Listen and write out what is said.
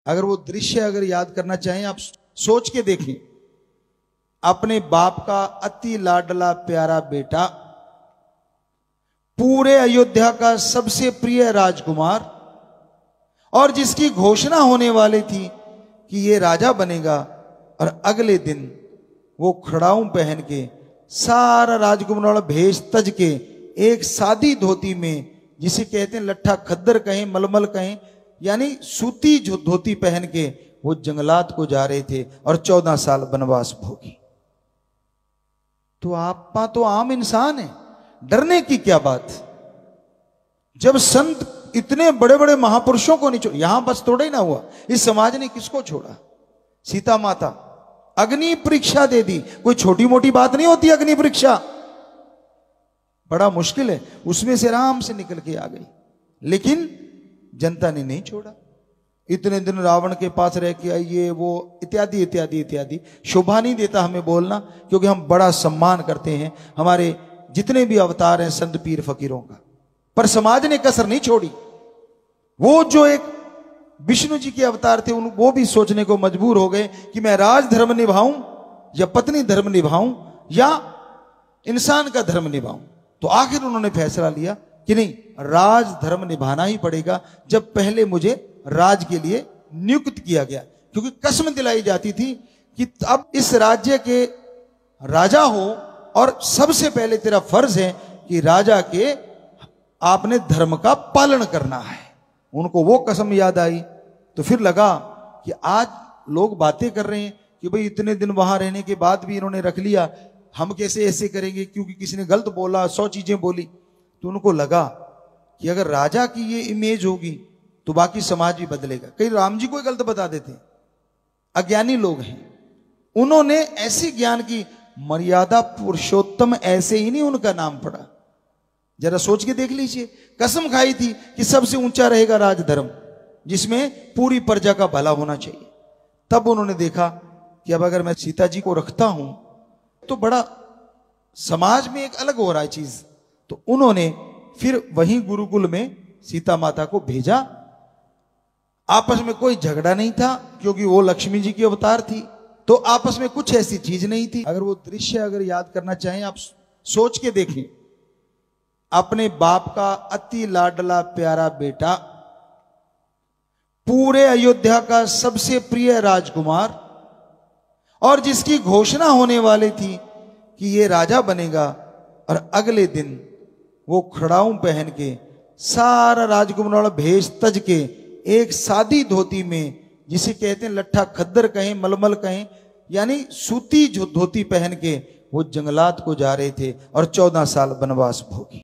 अगर वो दृश्य अगर याद करना चाहें, आप सोच के देखें। अपने बाप का अति लाडला प्यारा बेटा, पूरे अयोध्या का सबसे प्रिय राजकुमार, और जिसकी घोषणा होने वाली थी कि ये राजा बनेगा, और अगले दिन वो खड़ाऊं पहन के सारा राजकुमार वाला भेष तज के एक सादी धोती में, जिसे कहते हैं लट्ठा खद्दर कहें, मलमल कहें, यानी सूती जो धोती पहन के वो जंगलात को जा रहे थे और 14 साल वनवास भोगी। तो आप तो आम इंसान है, डरने की क्या बात। जब संत इतने बड़े बड़े महापुरुषों को नहीं छोड़ा, यहां बस थोड़ा ही ना हुआ, इस समाज ने किसको छोड़ा? सीता माता अग्नि परीक्षा दे दी। कोई छोटी मोटी बात नहीं होती अग्नि परीक्षा, बड़ा मुश्किल है, उसमें से आराम से निकल के आ गई। लेकिन जनता ने नहीं छोड़ा। इतने दिन रावण के पास रह के आइए, वो इत्यादि इत्यादि इत्यादि। शोभा नहीं देता हमें बोलना, क्योंकि हम बड़ा सम्मान करते हैं हमारे जितने भी अवतार हैं संत पीर फकीरों का, पर समाज ने कसर नहीं छोड़ी। वो जो एक विष्णु जी के अवतार थे, वो भी सोचने को मजबूर हो गए कि मैं राज धर्म निभाऊं या पत्नी धर्म निभाऊं या इंसान का धर्म निभाऊं। तो आखिर उन्होंने फैसला लिया कि नहीं, राज धर्म निभाना ही पड़ेगा। जब पहले मुझे राज के लिए नियुक्त किया गया, क्योंकि कसम दिलाई जाती थी कि अब इस राज्य के राजा हो और सबसे पहले तेरा फर्ज है कि राजा के आपने धर्म का पालन करना है। उनको वो कसम याद आई, तो फिर लगा कि आज लोग बातें कर रहे हैं कि भाई इतने दिन वहां रहने के बाद भी इन्होंने रख लिया, हम कैसे ऐसे करेंगे, क्योंकि किसी ने गलत बोला, 100 चीजें बोली। तो उनको लगा कि अगर राजा की ये इमेज होगी तो बाकी समाज भी बदलेगा। कहीं राम जी को गलत बता देते, अज्ञानी लोग हैं। उन्होंने ऐसी ज्ञान की मर्यादा पुरुषोत्तम, ऐसे ही नहीं उनका नाम पड़ा। जरा सोच के देख लीजिए, कसम खाई थी कि सबसे ऊंचा रहेगा राजधर्म, जिसमें पूरी प्रजा का भला होना चाहिए। तब उन्होंने देखा कि अब अगर मैं सीता जी को रखता हूं तो बड़ा समाज में एक अलग हो रहा है चीज। तो उन्होंने फिर वहीं गुरुकुल में सीता माता को भेजा। आपस में कोई झगड़ा नहीं था, क्योंकि वो लक्ष्मी जी की अवतार थी, तो आपस में कुछ ऐसी चीज नहीं थी। अगर वो दृश्य अगर याद करना चाहें, आप सोच के देखें। अपने बाप का अति लाडला प्यारा बेटा, पूरे अयोध्या का सबसे प्रिय राजकुमार, और जिसकी घोषणा होने वाली थी कि ये राजा बनेगा, और अगले दिन वो खड़ाऊं पहन के सारा राजकुमार वाला भेष तज के एक सादी धोती में, जिसे कहते हैं लट्ठा खद्दर कहें, मलमल कहें, यानी सूती जो धोती पहन के वो जंगलात को जा रहे थे और 14 साल वनवास भोगी।